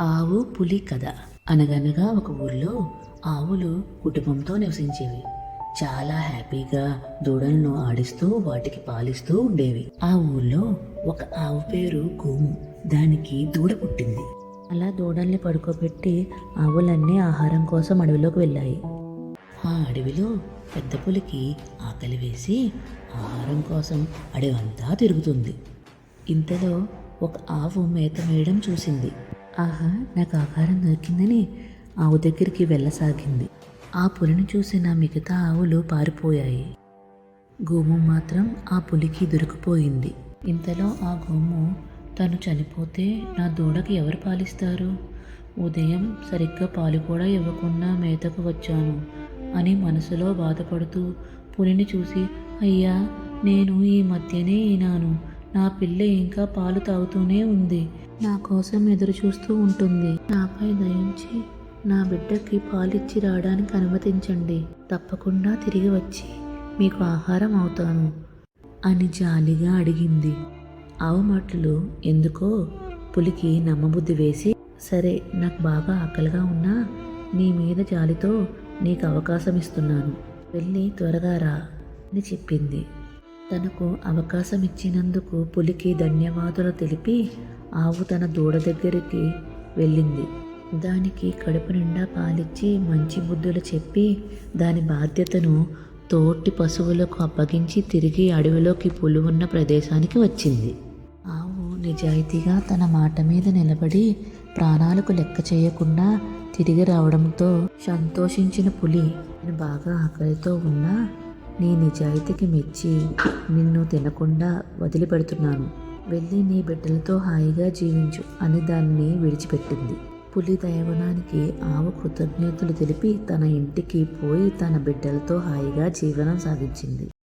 ఆవు పులి కథ. అనగనగా ఒక ఊర్లో ఆవులు కుటుంబంతో నివసించేవి. చాలా హ్యాపీగా దూడలను ఆడిస్తూ వాటికి పాలిస్తూ ఉండేవి. ఆ ఊర్లో ఒక ఆవు పేరు గోము. దానికి దూడ పుట్టింది. అలా దూడల్ని పడుకోబెట్టి ఆవులన్నీ ఆహారం కోసం అడవిలోకి వెళ్ళాయి. ఆ అడవిలో పెద్ద పులికి ఆకలి వేసి ఆహారం కోసం అడవంతా తిరుగుతుంది. ఇంతలో ఒక ఆవు మేత మేయడం చూసింది. ఆహా, నాకు ఆహారం దొరికిందని ఆవు దగ్గరికి వెళ్ళసాగింది. ఆ పులిని చూసిన మిగతా ఆవులు పారిపోయాయి. గోము మాత్రం ఆ పులికి దొరికిపోయింది. ఇంతలో ఆ గోము తను చనిపోతే నా దూడకి ఎవరు పాలిస్తారు? ఉదయం సరిగ్గా పాలు కూడా ఇవ్వకుండా మేతకు వచ్చాను అని మనసులో బాధపడుతూ పులిని చూసి, అయ్యా, నేను ఈ మధ్యనే ఈనాను. నా పిల్ల ఇంకా పాలు తాగుతూనే ఉంది. నా కోసం ఎదురు చూస్తూ ఉంటుంది. నాపై దయించి నా బిడ్డకి పాలిచ్చి రావడానికి అనుమతించండి. తప్పకుండా తిరిగి వచ్చి మీకు ఆహారం అవుతాను అని జాలిగా అడిగింది. ఆవు మాటలు ఎందుకో పులికి నమ్మబుద్ధి వేసి, సరే, నాకు బాగా ఆకలిగా ఉన్నా నీ మీద జాలితో నీకు అవకాశం ఇస్తున్నాను, వెళ్ళి త్వరగా రా అని చెప్పింది. తనకు అవకాశం ఇచ్చినందుకు పులికి ధన్యవాదాలు తెలిపి ఆవు తన దూడ దగ్గరికి వెళ్ళింది. దానికి కడుపు నిండా పాలిచ్చి మంచి బుద్ధులు చెప్పి దాని బాధ్యతను తోటి పశువులకు అప్పగించి తిరిగి అడవిలోకి పులి ఉన్న ప్రదేశానికి వచ్చింది. ఆవు నిజాయితీగా తన మాట మీద నిలబడి ప్రాణాలకు లెక్క చేయకుండా తిరిగి రావడంతో సంతోషించిన పులి, నేను బాగా ఆకలితో ఉన్నా నీ నిజాయితీకి మెచ్చి నిన్ను తినకుండా వదిలిపెడుతున్నాను, వెళ్ళి నీ బిడ్డలతో హాయిగా జీవించు అని దాన్ని విడిచిపెట్టింది. పులి దైవనానికి ఆవు కృతజ్ఞతలు తెలిపి తన ఇంటికి పోయి తన బిడ్డలతో హాయిగా జీవనం సాగించింది.